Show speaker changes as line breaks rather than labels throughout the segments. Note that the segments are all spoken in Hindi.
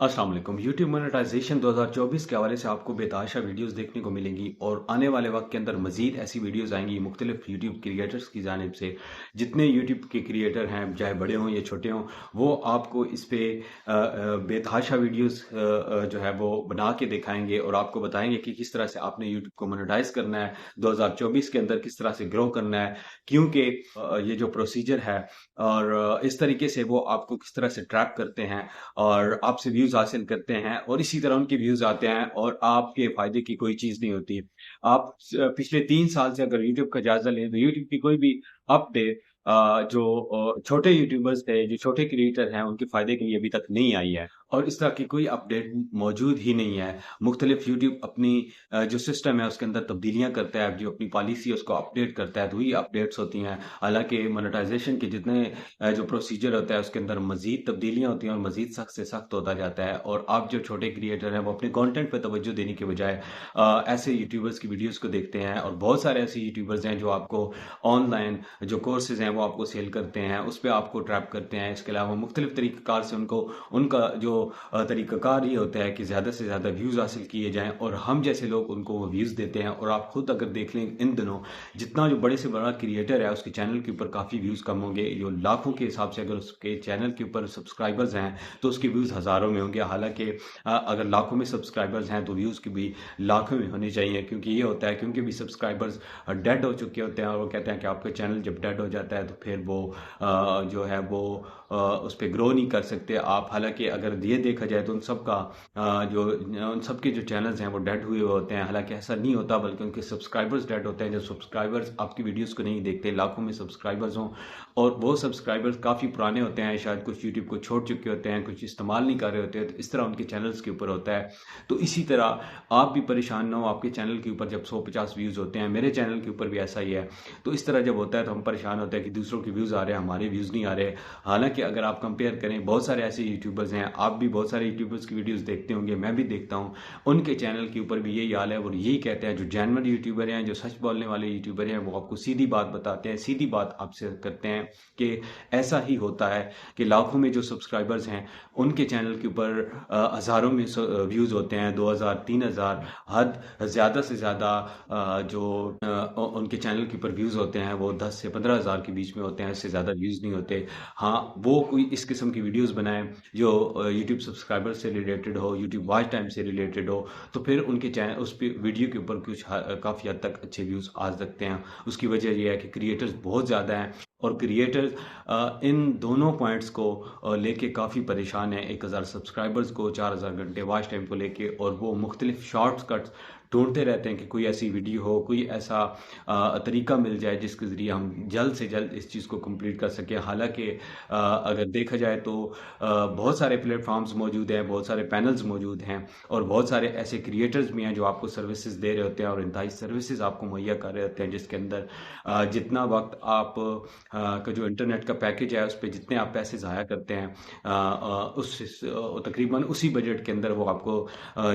अस्सलाम वालेकुम। यूट्यूब मोनेटाइजेशन 2024 के हवाले से आपको बेतहाशा वीडियोस देखने को मिलेंगी और आने वाले वक्त के अंदर मजीद ऐसी वीडियोस आएंगी मुख्तलिफ यूट्यूब क्रिएटर्स की जानिब से। जितने यूट्यूब के क्रिएटर हैं, चाहे बड़े हों या छोटे हों, वो आपको इस पे बेतहाशा वीडियोस जो है वो बना के दिखाएंगे और आपको बताएंगे कि किस तरह से आपने यूट्यूब को मोनेटाइज करना है 2024 के अंदर, किस तरह से ग्रो करना है। क्योंकि ये जो प्रोसीजर है और इस तरीके से वो आपको किस तरह से ट्रैप करते हैं और आपसे व्यूज हासिल करते हैं और इसी तरह उनके व्यूज आते हैं और आपके फायदे की कोई चीज नहीं होती। आप पिछले 3 साल से अगर यूट्यूब का जायजा लें तो यूट्यूब की कोई भी अपडेट जो छोटे यूट्यूबर्स थे, जो छोटे क्रिएटर हैं, उनके फायदे के लिए अभी तक नहीं आई है और इस तरह की कोई अपडेट मौजूद ही नहीं है। मुख्तलिफ यूट्यूब अपनी जो सिस्टम है उसके अंदर तब्दीलियां करता है, जो अपनी पॉलिसी है उसको अपडेट करता है, तो वही अपडेट्स होती हैं। हालांकि मोनेटाइजेशन के जितने जो प्रोसीजर होता है उसके अंदर मजीद तब्दीलियां होती हैं और मजीद सख्त से सख्त होता जाता है और आप जो छोटे क्रिएटर हैं वो अपने कंटेंट पे तवज्जो देने के बजाय ऐसे यूट्यूबर्स की वीडियोस को देखते हैं और बहुत सारे ऐसे यूट्यूबर्स हैं जो आपको ऑनलाइन जो कोर्सेज हैं वो आपको सेल करते हैं, उस पर आपको ट्रैप करते हैं। इसके अलावा मुख्तलिफ तरीक़ाकार से उनको उनका जो तरीक़ाकार ये होता है कि ज़्यादा से ज़्यादा व्यूज़ हासिल किए जाएँ और हम जैसे लोग उनको वो व्यूज़ देते हैं। और आप खुद अगर देख लें इन दिनों जितना जो बड़े से बड़ा क्रिएटर है उसके चैनल के ऊपर काफ़ी व्यूज़ कम होंगे, जो लाखों के हिसाब से अगर उसके चैनल के ऊपर सब्सक्राइबर्स हैं तो उसके व्यूज़ हज़ारों में होंगे। हालांकि अगर लाखों में सब्सक्राइबर्स हैं तो व्यूज़ की भी लाखों में होने चाहिए, क्योंकि ये होता है क्योंकि भी सब्सक्राइबर्स डेड हो चुके होते हैं और वो कहते हैं कि आपका चैनल जब डेड हो जाता है तो फिर वो जो है वो उस पर ग्रो नहीं कर सकते आप। हालांकि अगर ये देखा जाए तो उन सब का जो उन सब के जो चैनल्स हैं वो डेड हुए होते हैं, हालांकि ऐसा नहीं होता बल्कि उनके सब्सक्राइबर्स डेड होते हैं। जब सब्सक्राइबर्स आपकी वीडियोस को नहीं देखते, लाखों में सब्सक्राइबर्स हों और वो सब्सक्राइबर्स काफ़ी पुराने होते हैं, शायद कुछ यूट्यूब को छोड़ चुके होते हैं, कुछ इस्तेमाल नहीं कर रहे होते हैं, तो इस तरह उनके चैनल्स के ऊपर होता है। तो इसी तरह आप भी परेशान ना हो, आपके चैनल के ऊपर जब 150 व्यूज़ होते हैं, मेरे चैनल के ऊपर भी ऐसा ही है, तो इस तरह जब होता है तो हम परेशान होते हैं कि दूसरों के व्यूज़ आ रहे हैं, हमारे व्यूज़ नहीं आ रहे। हालांकि अगर आप कंपेयर करें, बहुत सारे ऐसे यूट्यूबर्स हैं, आप भी बहुत सारे यूट्यूबर्स की वीडियोज़ देखते होंगे, मैं भी देखता हूँ, उनके चैनल के ऊपर भी यही हाल है। और यही कहते हैं, जो जेन्युइन यूट्यूबर हैं, जो सच बोलने वाले यूट्यूबर हैं, वो आपको सीधी बात बताते हैं, सीधी बात आपसे करते हैं कि ऐसा ही होता है कि लाखों में जो सब्सक्राइबर्स हैं उनके चैनल के ऊपर हज़ारों में व्यूज़ होते हैं, 2000 3000, हद ज़्यादा से ज़्यादा जो उनके चैनल के ऊपर व्यूज़ होते हैं वो 10 से 15 हज़ार के बीच में होते हैं, इससे ज़्यादा व्यूज़ नहीं होते। हाँ, वो कोई इस किस्म की वीडियोज़ बनाएं जो यूट्यूब सब्सक्राइबर से रिलेटेड हो, यूट्यूब वॉच टाइम से रिलेटेड हो, तो फिर उनके चैनल उस पर वीडियो के ऊपर कुछ काफ़ी हद तक अच्छे व्यूज़ आ सकते हैं। उसकी वजह यह है कि क्रिएटर्स बहुत ज़्यादा हैं और क्रिएटर्स इन दोनों पॉइंट्स को लेके काफ़ी परेशान है। 1000 सब्सक्राइबर्स को, 4000 घंटे वॉच टाइम को लेके, और वो मुख्तलिफ शॉर्टकट्स ढूंढते रहते हैं कि कोई ऐसी वीडियो हो, कोई ऐसा तरीका मिल जाए जिसके ज़रिए हम जल्द से जल्द इस चीज़ को कंप्लीट कर सकें। हालांकि अगर देखा जाए तो बहुत सारे प्लेटफॉर्म्स मौजूद हैं, बहुत सारे पैनल्स मौजूद हैं और बहुत सारे ऐसे क्रिएटर्स भी हैं जो आपको सर्विसेज दे रहे होते हैं और इंतहाई सर्विसेज आपको मुहैया कर रहे होते हैं, जिसके अंदर जितना वक्त आप का जो इंटरनेट का पैकेज है उस पर जितने आप पैसे ज़ाया करते हैं उस तकरीबन उसी बजट के अंदर वो आपको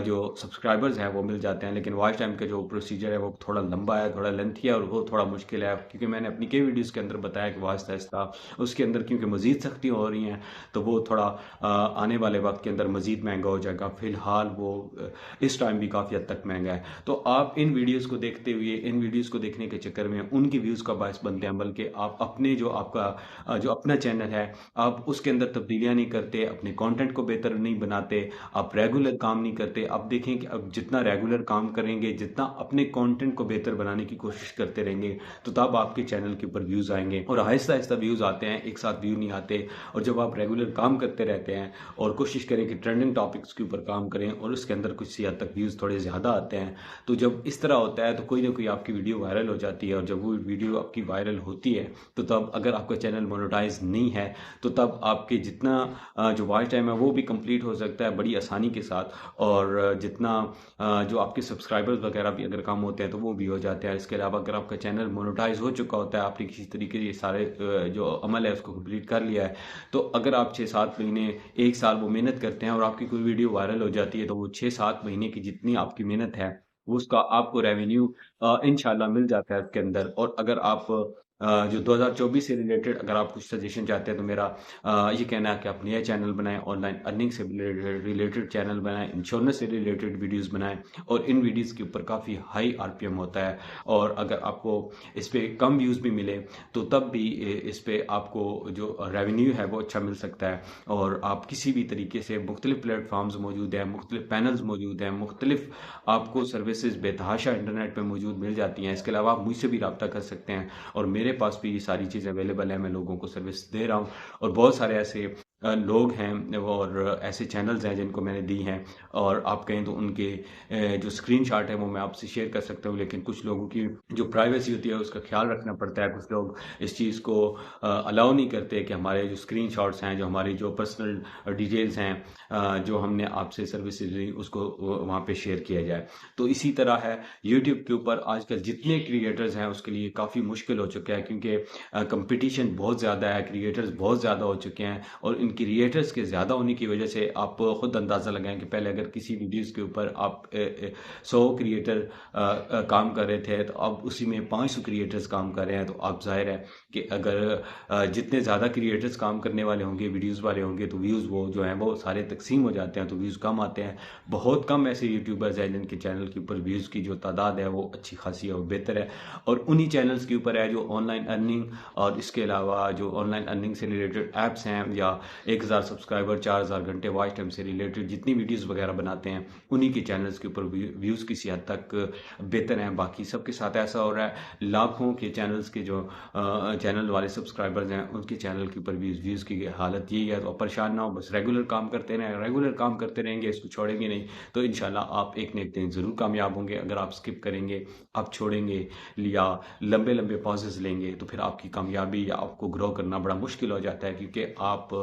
जो सब्सक्राइबर्स हैं वो मिल जाते हैं। लेकिन वॉच टाइम का जो प्रोसीजर है वो थोड़ा लंबा है, थोड़ा लेंथी है और वो थोड़ा मुश्किल है, क्योंकि मैंने अपनी कई वीडियोज़ के अंदर बताया कि आहिस्ता आहिस्ता उसके अंदर क्योंकि मज़ीद सख्ती हो रही हैं तो वो थोड़ा आने वाले वक्त के अंदर मज़ीद महंगा हो जाएगा। फ़िलहाल वो इस टाइम भी काफ़ी हद तक महंगा है। तो आप इन वीडियोज़ को देखते हुए, इन वीडियोज़ को देखने के चक्कर में उनकी व्यूज़ का बायस बनते हैं, बल्कि आप अपने जो आपका जो अपना चैनल है आप उसके अंदर तब्दीलियां नहीं करते, अपने कंटेंट को बेहतर नहीं बनाते, आप रेगुलर काम नहीं करते। आप देखें कि अब जितना रेगुलर काम करेंगे, जितना अपने कंटेंट को बेहतर बनाने की कोशिश करते रहेंगे, तो तब आपके चैनल के ऊपर व्यूज़ आएंगे और आहिस्ता आहिस्ता व्यूज़ आते हैं, एक साथ व्यू नहीं आते। और जब आप रेगुलर काम करते रहते हैं और कोशिश करें कि ट्रेंडिंग टॉपिक्स के ऊपर काम करें और उसके अंदर कुछ सी हद तक व्यूज़ थोड़े ज़्यादा आते हैं, तो जब इस तरह होता है तो कोई ना कोई आपकी वीडियो वायरल हो जाती है। और जब वो वीडियो आपकी वायरल होती है तो तब अगर आपका चैनल मोनेटाइज नहीं है तो तब आपके जितना जो वॉच टाइम है वो भी कंप्लीट हो सकता है बड़ी आसानी के साथ, और जितना जो आपके सब्सक्राइबर्स वगैरह भी अगर कम होते हैं तो वो भी हो जाते हैं। इसके अलावा अगर आपका चैनल मोनेटाइज हो चुका होता है, आपने किसी तरीके से सारे जो अमल है उसको कंप्लीट कर लिया है, तो अगर आप 6-7 महीने, 1 साल वो मेहनत करते हैं और आपकी कोई वीडियो वायरल हो जाती है, तो वो 6-7 महीने की जितनी आपकी मेहनत है वो उसका आपको रेवेन्यू इंशाल्लाह मिल जाता है उसके अंदर। और अगर आप जो 2024 से रिलेटेड अगर आप कुछ सजेशन चाहते हैं तो मेरा ये कहना है कि आप नया चैनल बनाएं, ऑनलाइन अर्निंग से रिलेटेड चैनल बनाएं, इंश्योरेंस से रिलेटेड वीडियोस बनाएं और इन वीडियोस के ऊपर काफ़ी हाई आरपीएम होता है। और अगर आपको इस पर कम व्यूज़ भी मिले तो तब भी इस पर आपको जो रेवेन्यू है वो अच्छा मिल सकता है। और आप किसी भी तरीके से मुख्तलिफ प्लेटफॉर्म्स मौजूद हैं, मुख्तलिफ पैनल्स मौजूद हैं, मुख्तलिफ आपको सर्विसेज बेतहाशा इंटरनेट पर मौजूद मिल जाती हैं। इसके अलावा आप मुझसे भी रब्ता कर सकते हैं और मेरे पास भी ये सारी चीज़ अवेलेबल है, मैं लोगों को सर्विस दे रहा हूँ। और बहुत सारे ऐसे लोग हैं और ऐसे चैनल्स हैं जिनको मैंने दी हैं और आप कहें तो उनके जो स्क्रीनशॉट है वो मैं आपसे शेयर कर सकता हूँ। लेकिन कुछ लोगों की जो प्राइवेसी होती है उसका ख्याल रखना पड़ता है। कुछ लोग इस चीज़ को अलाउ नहीं करते कि हमारे जो स्क्रीनशॉट्स हैं, जो हमारी जो पर्सनल डिटेल्स हैं, जो हमने आपसे सर्विसेज दी उसको वहाँ पे शेयर किया जाए। तो इसी तरह है यूट्यूब के ऊपर आजकल जितने क्रिएटर्स हैं उसके लिए काफ़ी मुश्किल हो चुका है, क्योंकि कंपटीशन बहुत ज़्यादा है, क्रिएटर्स बहुत ज़्यादा हो चुके हैं। और इन क्रिएटर्स के ज़्यादा होने की वजह से आप खुद अंदाज़ा लगाएं कि पहले अगर किसी वीडियोज़ के ऊपर आप 100 क्रिएटर काम कर रहे थे तो अब उसी में 500 क्रिएटर्स काम कर रहे हैं। तो आप जाहिर है कि अगर जितने ज़्यादा क्रिएटर्स काम करने वाले होंगे, वीडियोज़ वाले होंगे, तो व्यूज़ वो जो हैं वो सारे तकसीम हो जाते हैं, तो व्यूज़ कम आते हैं। बहुत कम ऐसे यूट्यूबर्स हैं जिनके चैनल के ऊपर व्यूज़ की जो तादाद है वो अच्छी खासी है, वो बेहतर है। और उन्हीं चैनल्स के ऊपर है जो ऑनलाइन अर्निंग और इसके अलावा जो ऑनलाइन अर्निंग से रिलेटेड ऐप्स हैं, या 1000 सब्सक्राइबर, 4000 घंटे वॉच टाइम से रिलेटेड जितनी वीडियोस वगैरह बनाते हैं, उन्हीं के चैनल्स के ऊपर व्यूज़ किसी हद तक बेहतर हैं। बाकी सबके साथ ऐसा हो रहा है, लाखों के चैनल्स के जो चैनल वाले सब्सक्राइबर्स हैं उनके चैनल के ऊपर व्यूज़ की हालत यही है। तो आप परेशान ना हो, बस रेगुलर काम करते रहें, रेगुलर काम करते रहेंगे, इसको छोड़ेंगे नहीं तो इंशाल्लाह आप एक न एक दिन ज़रूर कामयाब होंगे। अगर आप स्किप करेंगे, आप छोड़ेंगे या लंबे लंबे पॉजेज लेंगे तो फिर आपकी कामयाबी या आपको ग्रो करना बड़ा मुश्किल हो जाता है, क्योंकि आप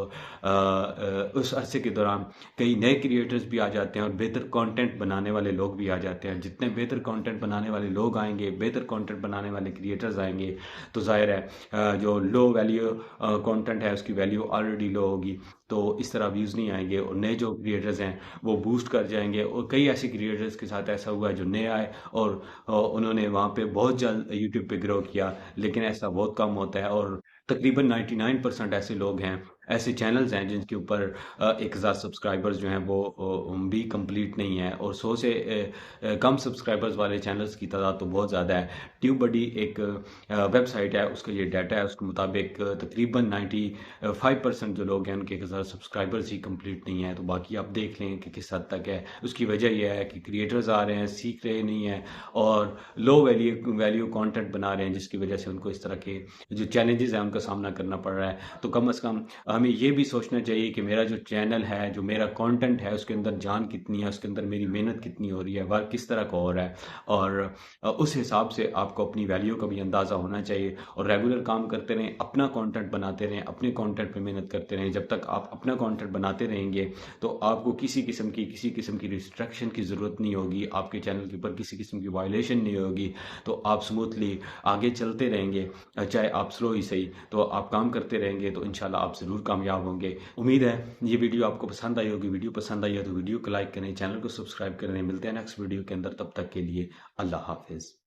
उस अरसे के दौरान कई नए क्रिएटर्स भी आ जाते हैं और बेहतर कंटेंट बनाने वाले लोग भी आ जाते हैं। जितने बेहतर कंटेंट बनाने वाले लोग आएंगे, बेहतर कंटेंट बनाने वाले क्रिएटर्स आएंगे, तो जाहिर है जो लो वैल्यू कंटेंट है उसकी वैल्यू ऑलरेडी लो होगी, तो इस तरह व्यूज़ नहीं आएंगे और नए जो क्रिएटर्स हैं वो बूस्ट कर जाएंगे। और कई ऐसे क्रिएटर्स के साथ ऐसा हुआ है जो नए आए और उन्होंने वहाँ पे बहुत जल्द यूट्यूब पे ग्रो किया, लेकिन ऐसा बहुत कम होता है। और तकरीबन 99% ऐसे लोग हैं, ऐसे चैनल्स हैं जिनके ऊपर 1000 सब्सक्राइबर्स जो हैं वो भी कंप्लीट नहीं है। और 100 से कम सब्सक्राइबर्स वाले चैनल्स की तादाद तो बहुत ज़्यादा है। ट्यूबबडी एक वेबसाइट है, उसका ये डाटा है, उसके मुताबिक तकरीबन 95% जो लोग हैं उनके 1000 सब्सक्राइबर्स ही कंप्लीट नहीं है। तो बाकी आप देख लें कि किस हद तक है। उसकी वजह यह है कि क्रिएटर्स आ रहे हैं, सीख रहे नहीं हैं और लो वैल्यू कंटेंट बना रहे हैं, जिसकी वजह से उनको इस तरह के जो चैलेंजेस हैं उनका सामना करना पड़ रहा है। तो कम से कम हमें ये भी सोचना चाहिए कि मेरा जो चैनल है, जो मेरा कंटेंट है, उसके अंदर जान कितनी है, उसके अंदर मेरी मेहनत कितनी हो रही है, वर्क किस तरह का हो रहा है। और उस हिसाब से आपको अपनी वैल्यू का भी अंदाज़ा होना चाहिए और रेगुलर काम करते रहें, अपना कंटेंट बनाते रहें, अपने कंटेंट पे मेहनत करते रहें। जब तक आप अपना कंटेंट बनाते रहेंगे तो आपको किसी किस्म की रिस्ट्रिक्शन की ज़रूरत नहीं होगी, आपके चैनल के ऊपर किसी किस्म की वायलेशन नहीं होगी, तो आप स्मूथली आगे चलते रहेंगे, चाहे आप स्लो ही सही। तो आप काम करते रहेंगे तो इंशाल्लाह आप ज़रूर कामयाब होंगे। उम्मीद है ये वीडियो आपको पसंद आई होगी। वीडियो पसंद आई है तो वीडियो को लाइक करें, चैनल को सब्सक्राइब करें। मिलते हैं नेक्स्ट वीडियो के अंदर, तब तक के लिए अल्लाह हाफिज़।